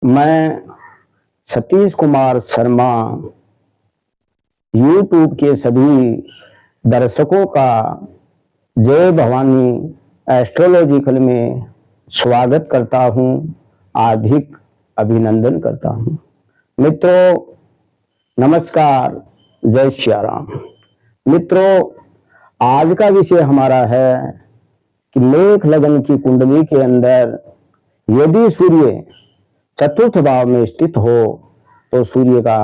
मैं सतीश कुमार शर्मा यूट्यूब के सभी दर्शकों का जय भवानी एस्ट्रोलॉजिकल में स्वागत करता हूं, हार्दिक अभिनंदन करता हूं। मित्रों नमस्कार, जय श्री राम। मित्रों आज का विषय हमारा है कि मेष लगन की कुंडली के अंदर यदि सूर्य चतुर्थ भाव में स्थित हो तो सूर्य का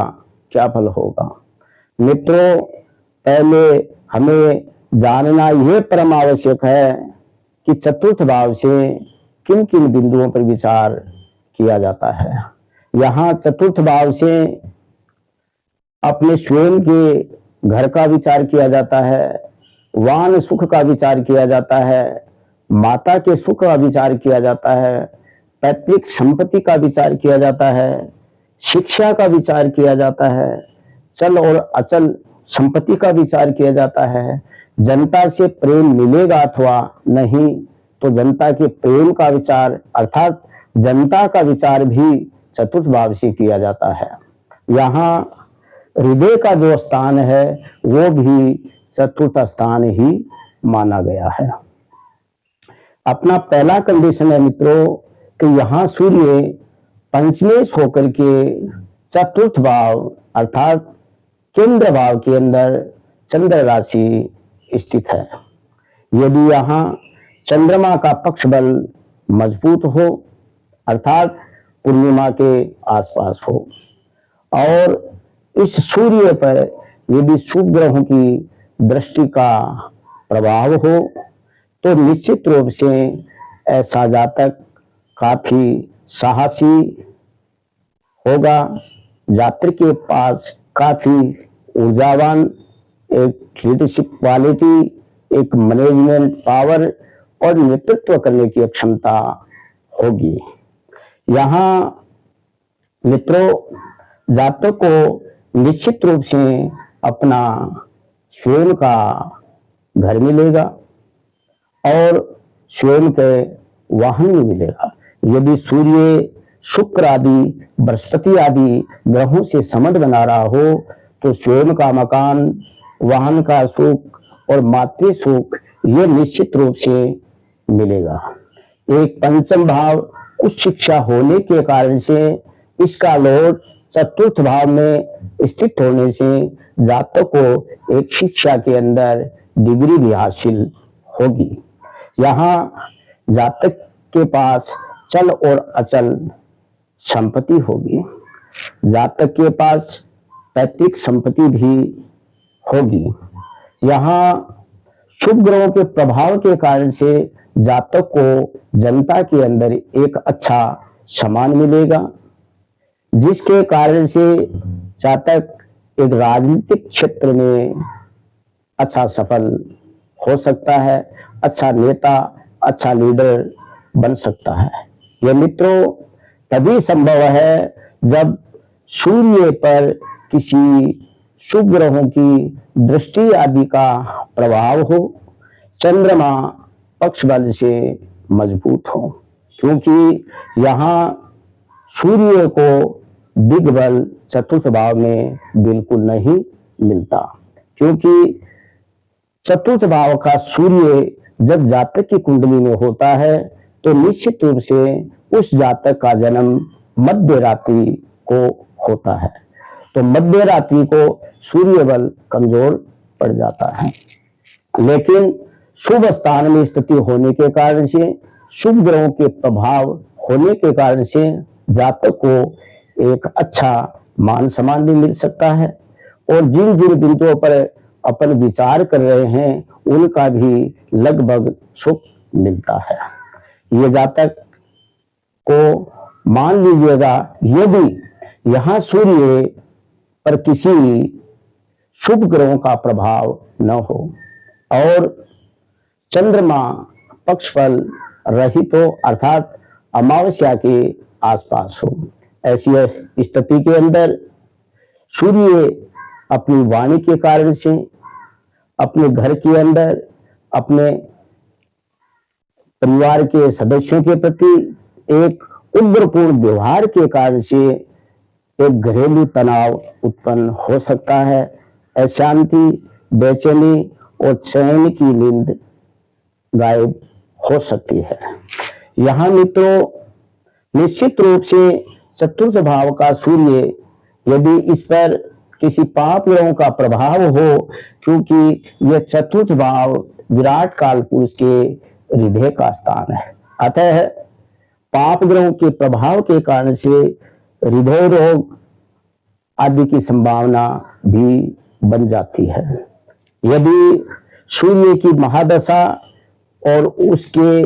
क्या फल होगा। मित्रों पहले हमें जानना यह परम आवश्यक है कि चतुर्थ भाव से किन किन बिंदुओं पर विचार किया जाता है। यहाँ चतुर्थ भाव से अपने स्वयं के घर का विचार किया जाता है, वाहन सुख का विचार किया जाता है, माता के सुख का विचार किया जाता है, पैतृक संपत्ति का विचार किया जाता है, शिक्षा का विचार किया जाता है, चल और अचल संपत्ति का विचार किया जाता है, जनता से प्रेम मिलेगा अथवा नहीं तो जनता के प्रेम का विचार अर्थात जनता का विचार भी चतुर्थ भाव से किया जाता है। यहाँ हृदय का जो स्थान है वो भी चतुर्थ स्थान ही माना गया है। अपना पहला कंडीशन है मित्रों कि यहाँ सूर्य पंचमेश होकर के चतुर्थ भाव अर्थात केंद्र भाव के अंदर चंद्र राशि स्थित है। यदि यहाँ चंद्रमा का पक्ष बल मजबूत हो अर्थात पूर्णिमा के आसपास हो और इस सूर्य पर यदि शुभ ग्रहों की दृष्टि का प्रभाव हो तो निश्चित रूप से ऐसा जातक काफी साहसी होगा। जातक के पास काफी ऊर्जावान एक लीडरशिप क्वालिटी, एक मैनेजमेंट पावर और नेतृत्व करने की क्षमता होगी। यहाँ मित्रों जातक को निश्चित रूप से अपना स्वयं का घर मिलेगा और स्वयं के वाहन भी मिलेगा। यदि सूर्य शुक्र आदि बृहस्पति आदि ग्रहों से संबंध बना रहा हो तो स्वयं का मकान, वाहन का सुख और मातृ सुख ये निश्चित रूप से मिलेगा। एक पंचम भाव उच्च शिक्षा होने के कारण से इसका लोड चतुर्थ भाव में स्थित होने से जातक को एक शिक्षा के अंदर डिग्री भी हासिल होगी। यहाँ जातक के पास चल और अचल संपत्ति होगी, जातक के पास पैतृक संपत्ति भी होगी। यहाँ शुभ ग्रहों के प्रभाव के कारण से जातक को जनता के अंदर एक अच्छा सम्मान मिलेगा, जिसके कारण से जातक एक राजनीतिक क्षेत्र में अच्छा सफल हो सकता है, अच्छा नेता, अच्छा लीडर बन सकता है। यह मित्रों तभी संभव है जब सूर्य पर किसी शुभ ग्रहों की दृष्टि आदि का प्रभाव हो, चंद्रमा पक्ष बल से मजबूत हो, क्योंकि यहाँ सूर्य को दिग्बल चतुर्थ भाव में बिल्कुल नहीं मिलता। क्योंकि चतुर्थ भाव का सूर्य जब जातक की कुंडली में होता है तो निश्चित रूप से उस जातक का जन्म मध्य रात्रि को होता है, तो मध्य रात्रि को सूर्य बल कमजोर पड़ जाता है। लेकिन शुभ स्थान में स्थिति होने के कारण से, शुभ ग्रहों के प्रभाव होने के कारण से जातक को एक अच्छा मान सम्मान भी मिल सकता है और जिन जिन बिंदुओं पर अपन विचार कर रहे हैं उनका भी लगभग सुख मिलता है। ये जातक को मान लीजिएगा यदि यहाँ सूर्य पर किसी शुभ ग्रहों का प्रभाव न हो और चंद्रमा पक्षफल रहित हो अर्थात अमावस्या के आसपास हो, ऐसी स्थिति के अंदर सूर्य अपनी वाणी के कारण से अपने घर के अंदर अपने परिवार के सदस्यों के प्रति एक उग्रपूर्ण व्यवहार के कारण से एक घरेलू तनाव उत्पन्न हो सकता है। अशांति, बेचैनी और चैन की नींद गायब हो सकती है। यहाँ मित्रों, निश्चित रूप से चतुर्थ भाव का सूर्य यदि इस पर किसी पाप ग्रहों का प्रभाव हो, क्योंकि यह चतुर्थ भाव विराट काल पुरुष के हृदय का स्थान है, अतः पाप ग्रहों के प्रभाव के कारण से हृदय रोग आदि की संभावना भी बन जाती है। यदि सूर्य की महादशा और उसके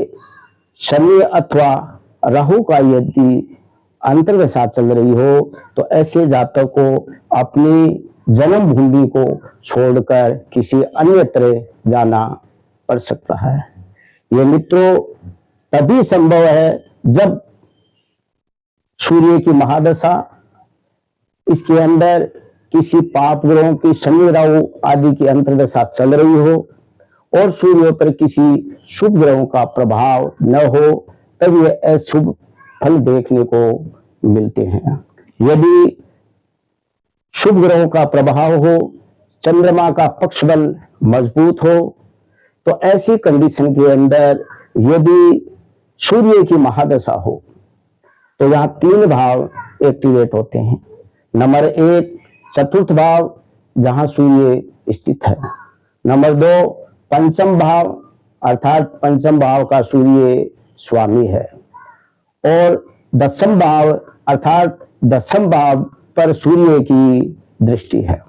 शनि अथवा राहु का यदि अंतर्दशा चल रही हो तो ऐसे जातक को अपनी जन्म भूमि को छोड़कर किसी अन्य तरह जाना पड़ सकता है। ये मित्रों तभी संभव है जब सूर्य की महादशा, इसके अंदर किसी पाप ग्रहों की शनि राहु आदि की अंतर्दशा चल रही हो और सूर्य पर किसी शुभ ग्रहों का प्रभाव न हो, तब ये अशुभ फल देखने को मिलते हैं। यदि शुभ ग्रहों का प्रभाव हो, चंद्रमा का पक्ष बल मजबूत हो, तो ऐसी कंडीशन के अंदर यदि सूर्य की महादशा हो तो यहाँ 3 भाव एक्टिवेट होते हैं। नंबर 1 चतुर्थ भाव जहां सूर्य स्थित है। नंबर 2 पंचम भाव, अर्थात पंचम भाव का सूर्य स्वामी है। और दसम भाव अर्थात दसम भाव पर सूर्य की दृष्टि है।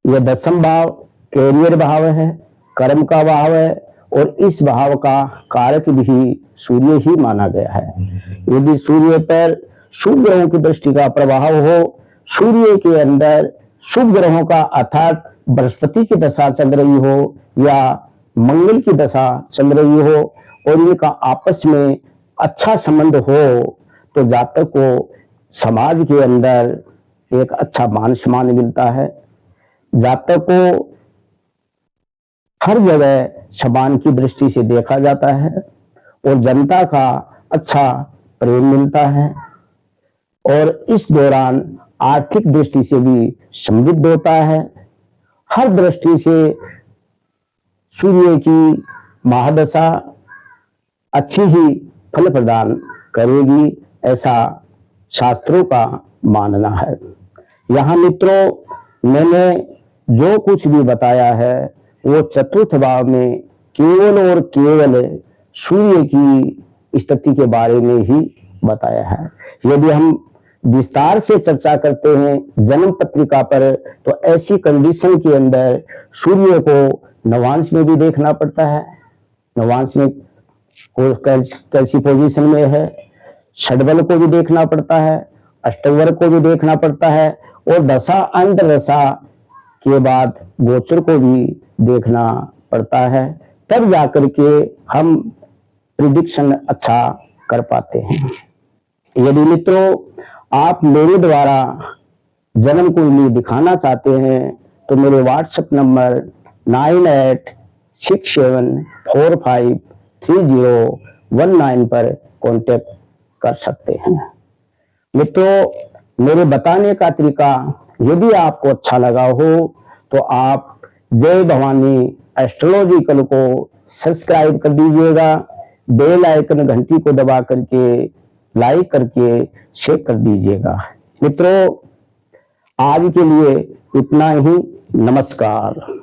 यह दसम भाव कैरियर भाव है, कर्म का भाव है और इस भाव का कारक भी सूर्य ही माना गया है। यदि सूर्य पर शुभ ग्रहों की दृष्टि का प्रभाव हो, सूर्य के अंदर शुभ ग्रहों का अर्थात बृहस्पति की दशा चल रही हो या मंगल की दशा चल रही हो और इनका आपस में अच्छा संबंध हो, तो जातक को समाज के अंदर एक अच्छा मान सम्मान मिलता है। जातक को हर जगह सम्मान की दृष्टि से देखा जाता है और जनता का अच्छा प्रेम मिलता है और इस दौरान आर्थिक दृष्टि से भी समृद्ध होता है। हर दृष्टि से सूर्य की महादशा अच्छी ही फल प्रदान करेगी, ऐसा शास्त्रों का मानना है। यहाँ मित्रों मैंने जो कुछ भी बताया है वो चतुर्थ भाव में केवल और केवल सूर्य की स्थिति के बारे में ही बताया है। यदि हम विस्तार से चर्चा करते हैं जन्म पत्रिका पर, तो ऐसी कंडीशन के अंदर सूर्य को नवांश में भी देखना पड़ता है। नवांश में कैसी पोजीशन में है, षडबल को भी देखना पड़ता है, अष्टवर्ग को भी देखना पड़ता है और दशा अंतर्दशा के बाद गोचर को भी देखना पड़ता है, तब जाकर के हम प्रिडिक्शन अच्छा कर पाते हैं। यदि मित्रों आप मेरे द्वारा जन्म कुंडली दिखाना चाहते हैं तो मेरे व्हाट्सएप नंबर 9867453019 पर कांटेक्ट कर सकते हैं। मित्रों मेरे बताने का तरीका यदि आपको अच्छा लगा हो तो आप जय भवानी एस्ट्रोलॉजिकल को सब्सक्राइब कर दीजिएगा, बेल आइकन घंटी को दबा करके लाइक करके शेयर कर दीजिएगा। मित्रों आज के लिए इतना ही, नमस्कार।